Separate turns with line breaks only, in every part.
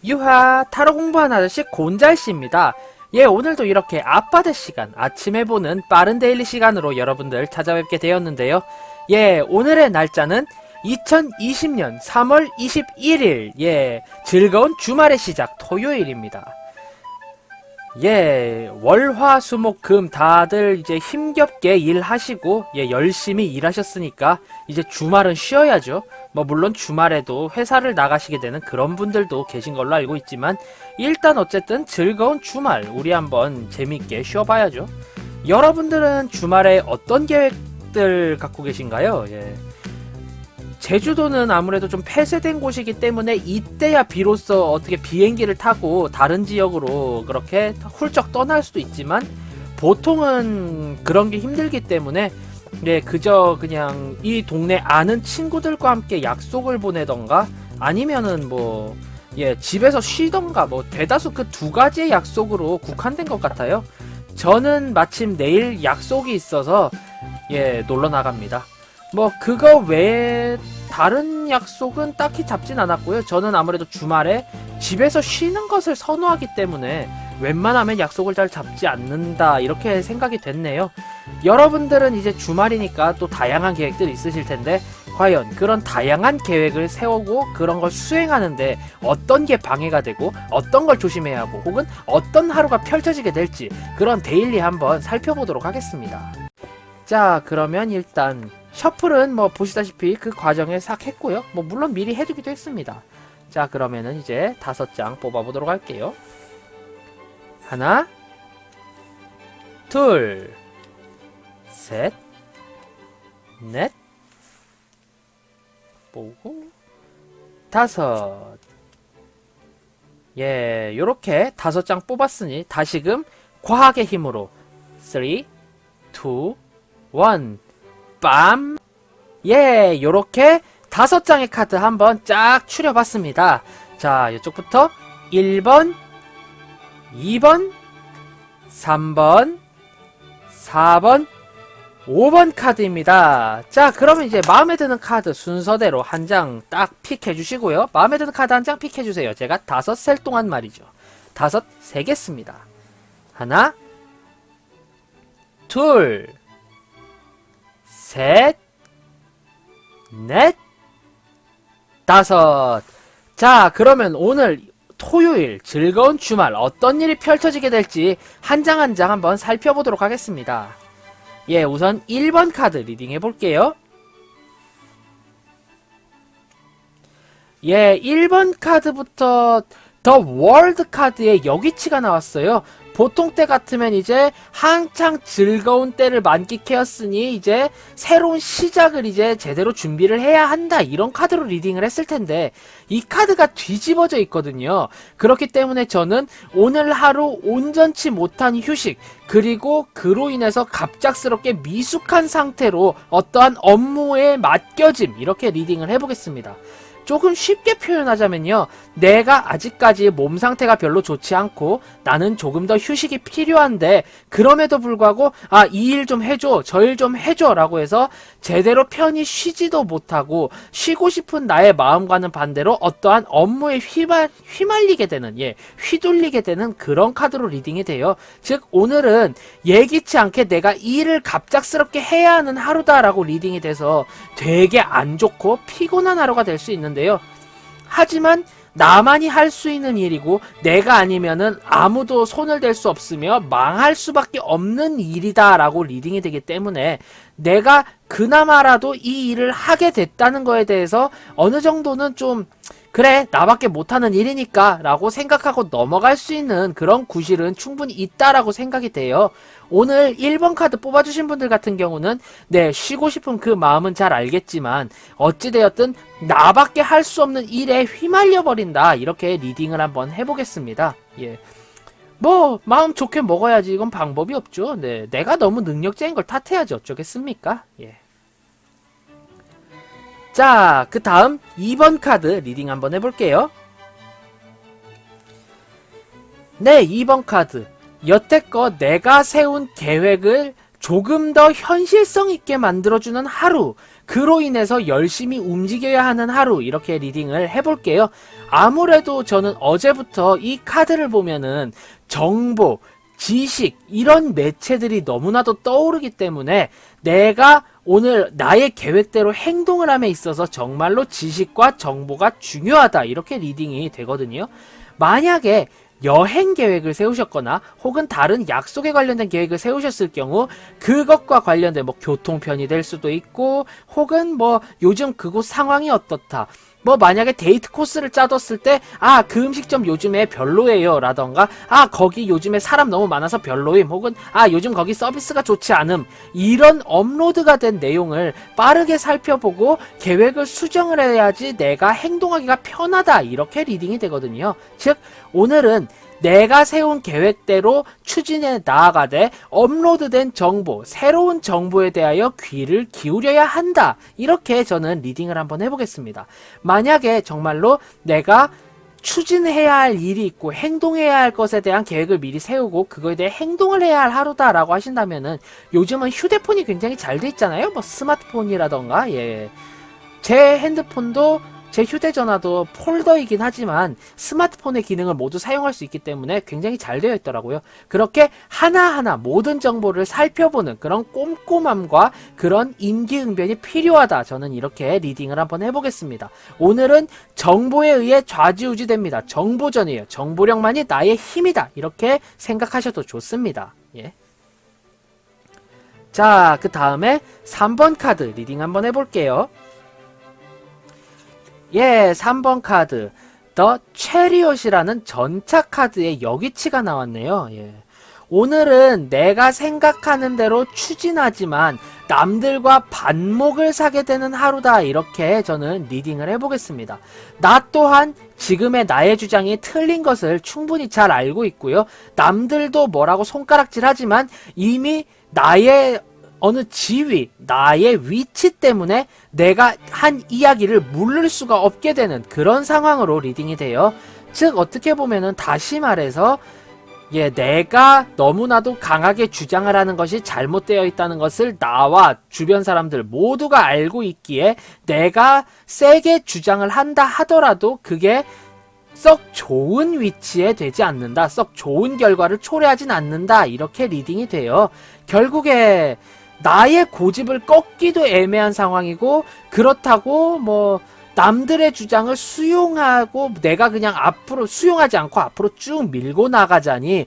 유하 타로 공부하는 아저씨 곤잘씨입니다. 예, 오늘도 이렇게 아빠들 시간, 아침에 보는 빠른 데일리 시간으로 여러분들 찾아뵙게 되었는데요. 예, 오늘의 날짜는 2020년 3월 21일, 예, 즐거운 주말의 시작 토요일입니다. 예, 월화수목금 다들 이제 힘겹게 일하시고, 예, 열심히 일하셨으니까 이제 주말은 쉬어야죠. 뭐 물론 주말에도 회사를 나가시게 되는 그런 분들도 계신 걸로 알고 있지만 일단 어쨌든 즐거운 주말 우리 한번 재밌게 쉬어봐야죠. 여러분들은 주말에 어떤 계획들 갖고 계신가요? 예. 제주도는 아무래도 좀 폐쇄된 곳이기 때문에 이때야 비로소 어떻게 비행기를 타고 다른 지역으로 그렇게 훌쩍 떠날 수도 있지만 보통은 그런 게 힘들기 때문에 네, 그저 그냥 이 동네 아는 친구들과 함께 약속을 보내던가 아니면은 뭐 예, 집에서 쉬던가 뭐 대다수 그 두 가지의 약속으로 국한된 것 같아요. 저는 마침 내일 약속이 있어서 예, 놀러 나갑니다. 뭐 그거 외에 다른 약속은 딱히 잡진 않았고요. 저는 아무래도 주말에 집에서 쉬는 것을 선호하기 때문에 웬만하면 약속을 잘 잡지 않는다 이렇게 생각이 됐네요. 여러분들은 이제 주말이니까 또 다양한 계획들이 있으실 텐데 과연 그런 다양한 계획을 세우고 그런 걸 수행하는데 어떤 게 방해가 되고 어떤 걸 조심해야 하고 혹은 어떤 하루가 펼쳐지게 될지 그런 데일리 한번 살펴보도록 하겠습니다. 자, 그러면 일단 셔플은 뭐 보시다시피 그 과정에 싹 했고요. 뭐 물론 미리 해두기도 했습니다. 자, 그러면은 이제 5장 뽑아보도록 할게요. 하나, 둘, 셋, 넷, 보고, 5. 예, 요렇게 5장 뽑았으니 다시금 과학의 힘으로 3, 2, 1 빰! 예, 요렇게 5장의 카드 한번 쫙 추려봤습니다. 자, 이쪽부터 1번, 2번, 3번, 4번, 5번 카드입니다. 자, 그러면 이제 마음에 드는 카드 순서대로 한 장 딱 픽해주시고요. 마음에 드는 카드 한 장 픽해주세요. 제가 5셀 동안 말이죠. 5 세겠습니다. 하나, 둘, 셋, 넷, 5. 자, 그러면 오늘 토요일 즐거운 주말 어떤 일이 펼쳐지게 될지 한 장 한 장 한번 살펴보도록 하겠습니다. 예, 우선 1번 카드 리딩 해볼게요. 예, 1번 카드부터 더 월드 카드에 여기치가 나왔어요. 보통 때 같으면 이제 한창 즐거운 때를 만끽해왔으니 이제 새로운 시작을 이제 제대로 준비를 해야 한다 이런 카드로 리딩을 했을 텐데 이 카드가 뒤집어져 있거든요. 그렇기 때문에 저는 오늘 하루 온전치 못한 휴식 그리고 그로 인해서 갑작스럽게 미숙한 상태로 어떠한 업무에 맡겨짐 이렇게 리딩을 해보겠습니다. 조금 쉽게 표현하자면요. 내가 아직까지 몸 상태가 별로 좋지 않고 나는 조금 더 휴식이 필요한데 그럼에도 불구하고 아, 이 일 좀 해줘 저 일 좀 해줘 라고 해서 제대로 편히 쉬지도 못하고 쉬고 싶은 나의 마음과는 반대로 어떠한 업무에 휘말리게 되는 예, 휘둘리게 되는 그런 카드로 리딩이 돼요. 즉 오늘은 예기치 않게 내가 이 일을 갑작스럽게 해야 하는 하루다라고 리딩이 돼서 되게 안 좋고 피곤한 하루가 될 수 있는데요. 하지만 나만이 할 수 있는 일이고 내가 아니면은 아무도 손을 댈 수 없으며 망할 수밖에 없는 일이다 라고 리딩이 되기 때문에 내가 그나마라도 이 일을 하게 됐다는 거에 대해서 어느 정도는 좀 그래 나밖에 못하는 일이니까 라고 생각하고 넘어갈 수 있는 그런 구실은 충분히 있다라고 생각이 돼요. 오늘 1번 카드 뽑아주신 분들 같은 경우는 네 쉬고 싶은 그 마음은 잘 알겠지만 어찌되었든 나밖에 할 수 없는 일에 휘말려 버린다 이렇게 리딩을 한번 해보겠습니다. 예. 뭐 마음 좋게 먹어야지 이건 방법이 없죠. 네, 내가 너무 능력자인 걸 탓해야지 어쩌겠습니까? 예. 자, 그 다음 2번 카드 리딩 한번 해볼게요. 네, 2번 카드. 여태껏 내가 세운 계획을 조금 더 현실성 있게 만들어주는 하루 그로 인해서 열심히 움직여야 하는 하루, 이렇게 리딩을 해볼게요. 아무래도 저는 어제부터 이 카드를 보면은 정보, 지식, 이런 매체들이 너무나도 떠오르기 때문에 내가 오늘 나의 계획대로 행동을 함에 있어서 정말로 지식과 정보가 중요하다, 이렇게 리딩이 되거든요. 만약에 여행 계획을 세우셨거나 혹은 다른 약속에 관련된 계획을 세우셨을 경우 그것과 관련된 뭐 교통편이 될 수도 있고, 혹은 뭐 요즘 그곳 상황이 어떻다, 뭐 만약에 데이트 코스를 짜뒀을 때 그 음식점 요즘에 별로예요 라던가, 거기 요즘에 사람 너무 많아서 별로임, 혹은 요즘 거기 서비스가 좋지 않음, 이런 업로드가 된 내용을 빠르게 살펴보고 계획을 수정을 해야지 내가 행동하기가 편하다, 이렇게 리딩이 되거든요. 즉 오늘은 내가 세운 계획대로 추진해 나아가되 업로드된 정보, 새로운 정보에 대하여 귀를 기울여야 한다, 이렇게 저는 리딩을 한번 해보겠습니다. 만약에 정말로 내가 추진해야 할 일이 있고 행동해야 할 것에 대한 계획을 미리 세우고 그거에 대해 행동을 해야 할 하루다라고 하신다면은, 요즘은 휴대폰이 굉장히 잘 돼 있잖아요. 뭐 스마트폰이라던가, 제 핸드폰도, 제 휴대전화도 폴더이긴 하지만 스마트폰의 기능을 모두 사용할 수 있기 때문에 굉장히 잘 되어 있더라고요. 그렇게 하나하나 모든 정보를 살펴보는 그런 꼼꼼함과 그런 임기응변이 필요하다, 저는 이렇게 리딩을 한번 해보겠습니다. 오늘은 정보에 의해 좌지우지됩니다. 정보전이에요. 정보력만이 나의 힘이다, 이렇게 생각하셔도 좋습니다. 자, 그 다음에 3번 카드 리딩 한번 해볼게요. 3번 카드 더 체리엇이라는 전차 카드의 여기치가 나왔네요. 오늘은 내가 생각하는 대로 추진하지만 남들과 반목을 사게 되는 하루다, 이렇게 저는 리딩을 해보겠습니다. 나 또한 지금의 나의 주장이 틀린 것을 충분히 잘 알고 있고요. 남들도 뭐라고 손가락질하지만 이미 나의 어느 지위, 나의 위치 때문에 내가 한 이야기를 물을 수가 없게 되는 그런 상황으로 리딩이 돼요. 즉 어떻게 보면은, 다시 말해서 내가 너무나도 강하게 주장을 하는 것이 잘못되어 있다는 것을 나와 주변 사람들 모두가 알고 있기에 내가 세게 주장을 한다 하더라도 그게 썩 좋은 위치에 되지 않는다, 썩 좋은 결과를 초래하진 않는다, 이렇게 리딩이 돼요. 결국에 나의 고집을 꺾기도 애매한 상황이고, 그렇다고 뭐 남들의 주장을 수용하고 내가 그냥 앞으로 수용하지 않고 앞으로 쭉 밀고 나가자니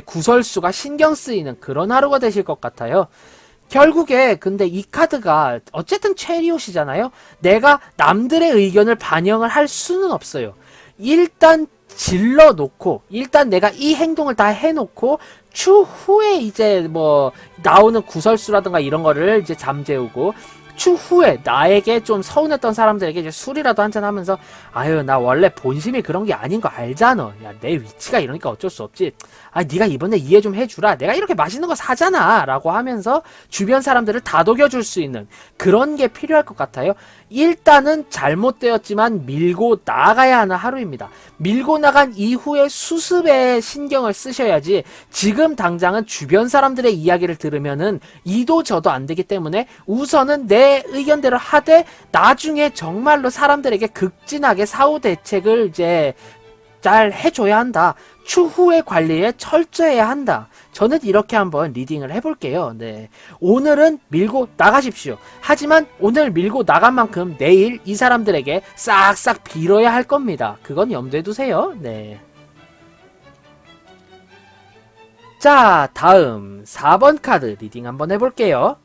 구설수가 신경 쓰이는 그런 하루가 되실 것 같아요. 결국에 근데 이 카드가 어쨌든 체리엇이잖아요. 내가 남들의 의견을 반영을 할 수는 없어요. 일단 질러놓고, 일단 내가 이 행동을 다 해놓고 추후에 이제 뭐 나오는 구설수라든가 이런 거를 이제 잠재우고, 추후에 나에게 좀 서운했던 사람들에게 이제 술이라도 한잔 하면서, 아유 나 원래 본심이 그런 게 아닌 거 알잖아, 야 내 위치가 이러니까 어쩔 수 없지, 네가 이번에 이해 좀 해주라, 내가 이렇게 맛있는 거 사잖아 라고 하면서 주변 사람들을 다독여줄 수 있는 그런 게 필요할 것 같아요. 일단은 잘못되었지만 밀고 나가야 하는 하루입니다. 밀고 나간 이후에 수습에 신경을 쓰셔야지, 지금 당장은 주변 사람들의 이야기를 들으면은 이도 저도 안 되기 때문에 우선은 내 의견대로 하되 나중에 정말로 사람들에게 극진하게 사후 대책을 이제 잘 해줘야 한다. 추후의 관리에 철저해야 한다. 저는 이렇게 한번 리딩을 해볼게요. 오늘은 밀고 나가십시오. 하지만 오늘 밀고 나간 만큼 내일 이 사람들에게 싹싹 빌어야 할 겁니다. 그건 염두에 두세요. 자, 다음 4번 카드 리딩 한번 해볼게요.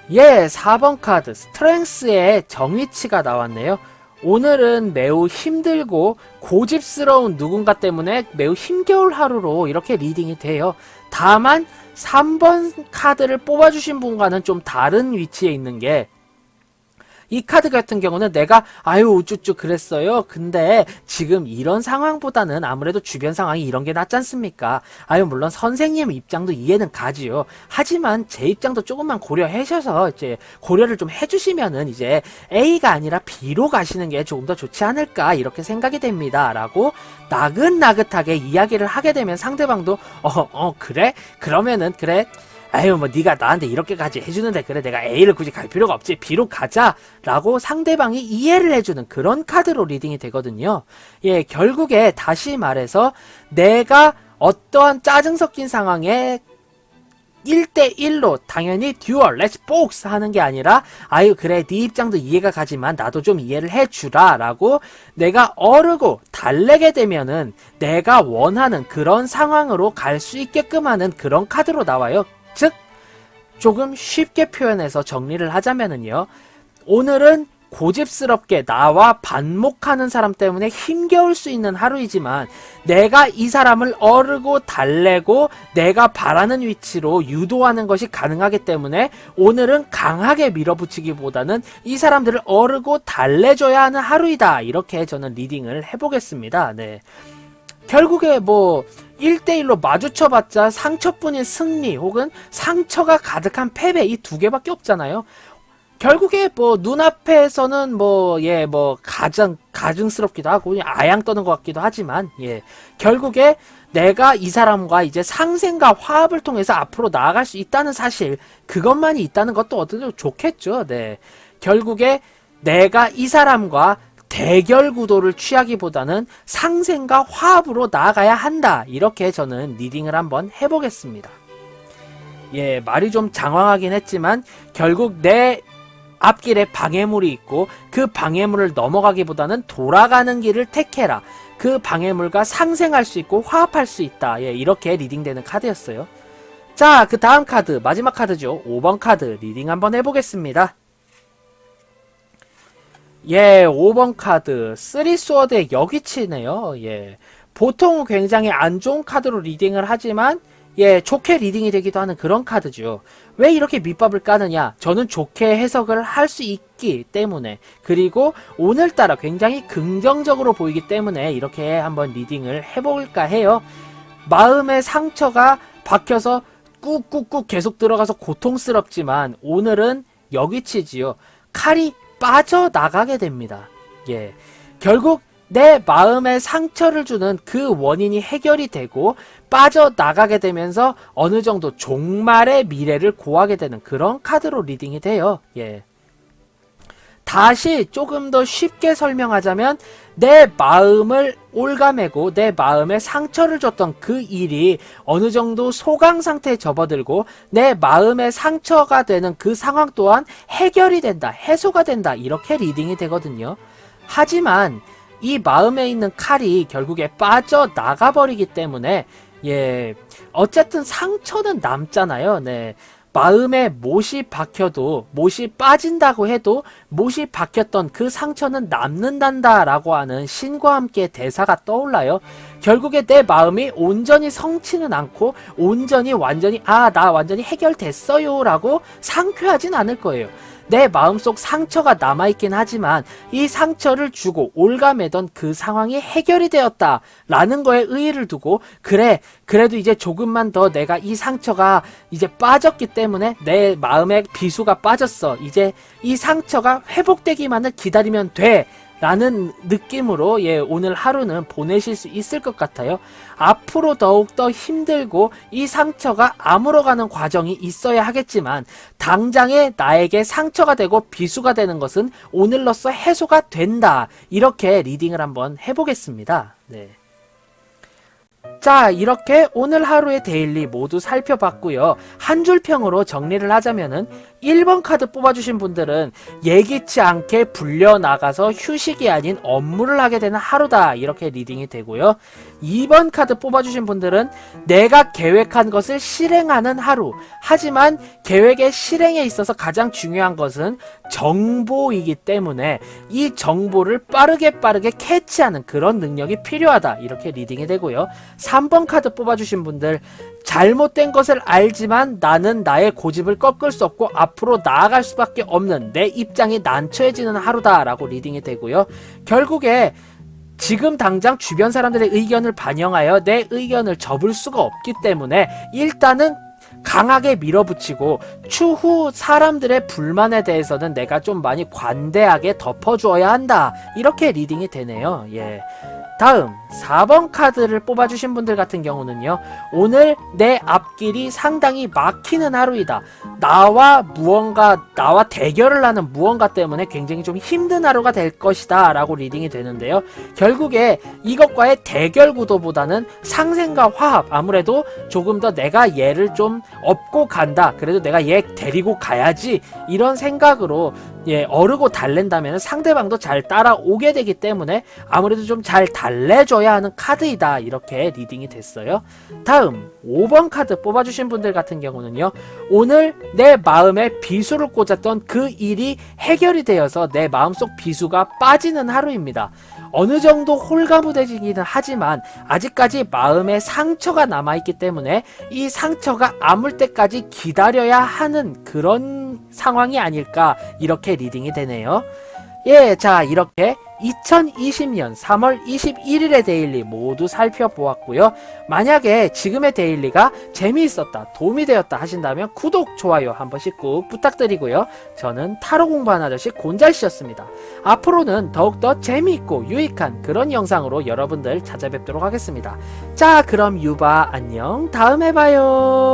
4번 카드 스트렝스의 정위치가 나왔네요. 오늘은 매우 힘들고 고집스러운 누군가 때문에 매우 힘겨울 하루로 이렇게 리딩이 돼요. 다만 3번 카드를 뽑아주신 분과는 좀 다른 위치에 있는 게, 이 카드 같은 경우는 내가 아유 우쭈쭈 그랬어요, 근데 지금 이런 상황보다는 아무래도 주변 상황이 이런 게 낫지 않습니까? 아유 물론 선생님 입장도 이해는 가지요. 하지만 제 입장도 조금만 고려하셔서 이제 고려를 좀 해주시면은 이제 A가 아니라 B로 가시는 게 조금 더 좋지 않을까, 이렇게 생각이 됩니다 라고 나긋나긋하게 이야기를 하게 되면 상대방도 그래? 그러면은 그래? 아유 뭐 네가 나한테 이렇게까지 해주는데 그래 내가 A를 굳이 갈 필요가 없지 B로 가자 라고 상대방이 이해를 해주는 그런 카드로 리딩이 되거든요. 예, 결국에 다시 말해서 내가 어떠한 짜증 섞인 상황에 1대1로 당연히 듀얼 렛츠 복스 하는 게 아니라 아유 그래 네 입장도 이해가 가지만 나도 좀 이해를 해주라 라고 내가 어르고 달래게 되면은 내가 원하는 그런 상황으로 갈 수 있게끔 하는 그런 카드로 나와요. 즉 조금 쉽게 표현해서 정리를 하자면은요, 오늘은 고집스럽게 나와 반목하는 사람 때문에 힘겨울 수 있는 하루이지만 내가 이 사람을 어르고 달래고 내가 바라는 위치로 유도하는 것이 가능하기 때문에 오늘은 강하게 밀어붙이기보다는 이 사람들을 어르고 달래줘야 하는 하루이다. 이렇게 저는 리딩을 해보겠습니다. 네. 결국에 뭐 1대1로 마주쳐봤자 상처뿐인 승리 혹은 상처가 가득한 패배 이 두 개밖에 없잖아요. 결국에 뭐 눈앞에서는 뭐 가증스럽기도 하고 아양 떠는 것 같기도 하지만 결국에 내가 이 사람과 이제 상생과 화합을 통해서 앞으로 나아갈 수 있다는 사실 그것만이 있다는 것도 어떻게 좋겠죠. 네. 결국에 내가 이 사람과 대결 구도를 취하기보다는 상생과 화합으로 나아가야 한다. 이렇게 저는 리딩을 한번 해보겠습니다. 예, 말이 좀 장황하긴 했지만 결국 내 앞길에 방해물이 있고 그 방해물을 넘어가기보다는 돌아가는 길을 택해라. 그 방해물과 상생할 수 있고 화합할 수 있다. 예, 이렇게 리딩되는 카드였어요. 자, 그 다음 카드, 마지막 카드죠. 5번 카드 리딩 한번 해보겠습니다. 예, 5번 카드 3스워드의 여기치네요. 예, 보통 굉장히 안 좋은 카드로 리딩을 하지만 좋게 리딩이 되기도 하는 그런 카드죠. 왜 이렇게 밑밥을 까느냐? 저는 좋게 해석을 할 수 있기 때문에, 그리고 오늘따라 굉장히 긍정적으로 보이기 때문에 이렇게 한번 리딩을 해볼까 해요. 마음의 상처가 박혀서 꾹꾹꾹 계속 들어가서 고통스럽지만 오늘은 여기치지요. 칼이 빠져나가게 됩니다. 예, 결국 내 마음에 상처를 주는 그 원인이 해결이 되고 빠져나가게 되면서 어느 정도 종말의 미래를 고하게 되는 그런 카드로 리딩이 돼요. 예. 다시 조금 더 쉽게 설명하자면 내 마음을 올가매고 내 마음에 상처를 줬던 그 일이 어느 정도 소강 상태에 접어들고 내 마음에 상처가 되는 그 상황 또한 해결이 된다, 해소가 된다, 이렇게 리딩이 되거든요. 하지만 이 마음에 있는 칼이 결국에 빠져나가 버리기 때문에 어쨌든 상처는 남잖아요. 네. 마음에 못이 박혀도, 못이 빠진다고 해도 못이 박혔던 그 상처는 남는단다 라고 하는 신과 함께 대사가 떠올라요. 결국에 내 마음이 온전히 성치는 않고 온전히 완전히 나 완전히 해결됐어요 라고 상쾌하진 않을 거예요. 내 마음속 상처가 남아있긴 하지만 이 상처를 주고 올가매던 그 상황이 해결이 되었다 라는 거에 의의를 두고, 그래 그래도 이제 조금만 더 내가 이 상처가 이제 빠졌기 때문에 내 마음에 비수가 빠졌어, 이제 이 상처가 회복되기만을 기다리면 돼 라는 느낌으로 오늘 하루는 보내실 수 있을 것 같아요. 앞으로 더욱더 힘들고 이 상처가 아물어가는 과정이 있어야 하겠지만 당장에 나에게 상처가 되고 비수가 되는 것은 오늘로써 해소가 된다. 이렇게 리딩을 한번 해보겠습니다. 네. 자, 이렇게 오늘 하루의 데일리 모두 살펴봤고요. 한 줄 평으로 정리를 하자면은 1번 카드 뽑아주신 분들은 예기치 않게 불려나가서 휴식이 아닌 업무를 하게 되는 하루다, 이렇게 리딩이 되고요. 2번 카드 뽑아주신 분들은 내가 계획한 것을 실행하는 하루, 하지만 계획의 실행에 있어서 가장 중요한 것은 정보이기 때문에 이 정보를 빠르게 캐치하는 그런 능력이 필요하다, 이렇게 리딩이 되고요. 3번 카드 뽑아주신 분들, 잘못된 것을 알지만 나는 나의 고집을 꺾을 수 없고 앞으로 나아갈 수밖에 없는 내 입장이 난처해지는 하루다 라고 리딩이 되고요. 결국에 지금 당장 주변 사람들의 의견을 반영하여 내 의견을 접을 수가 없기 때문에 일단은 강하게 밀어붙이고 추후 사람들의 불만에 대해서는 내가 좀 많이 관대하게 덮어주어야 한다. 이렇게 리딩이 되네요. 예. 다음 4번 카드를 뽑아주신 분들 같은 경우는요, 오늘 내 앞길이 상당히 막히는 하루이다. 나와 대결을 하는 무언가 때문에 굉장히 좀 힘든 하루가 될 것이다 라고 리딩이 되는데요, 결국에 이것과의 대결 구도보다는 상생과 화합, 아무래도 조금 더 내가 얘를 좀 업고 간다, 그래도 내가 얘 데리고 가야지, 이런 생각으로 어르고 달랜다면 상대방도 잘 따라오게 되기 때문에 아무래도 좀 잘 달래줘야 하는 카드이다, 이렇게 리딩이 됐어요. 다음 5번 카드 뽑아주신 분들 같은 경우는요, 오늘 내 마음에 비수를 꽂았던 그 일이 해결이 되어서 내 마음속 비수가 빠지는 하루입니다. 어느 정도 홀가분해지기는 하지만 아직까지 마음에 상처가 남아있기 때문에 이 상처가 아물 때까지 기다려야 하는 그런 상황이 아닐까, 이렇게 리딩이 되네요. 예, 자, 이렇게 2020년 3월 21일의 데일리 모두 살펴보았고요. 만약에 지금의 데일리가 재미있었다, 도움이 되었다 하신다면 구독, 좋아요 한 번씩 꾹 부탁드리고요. 저는 타로 공부하는 아저씨 곤잘씨였습니다. 앞으로는 더욱더 재미있고 유익한 그런 영상으로 여러분들 찾아뵙도록 하겠습니다. 자, 그럼 유바 안녕, 다음에 봐요.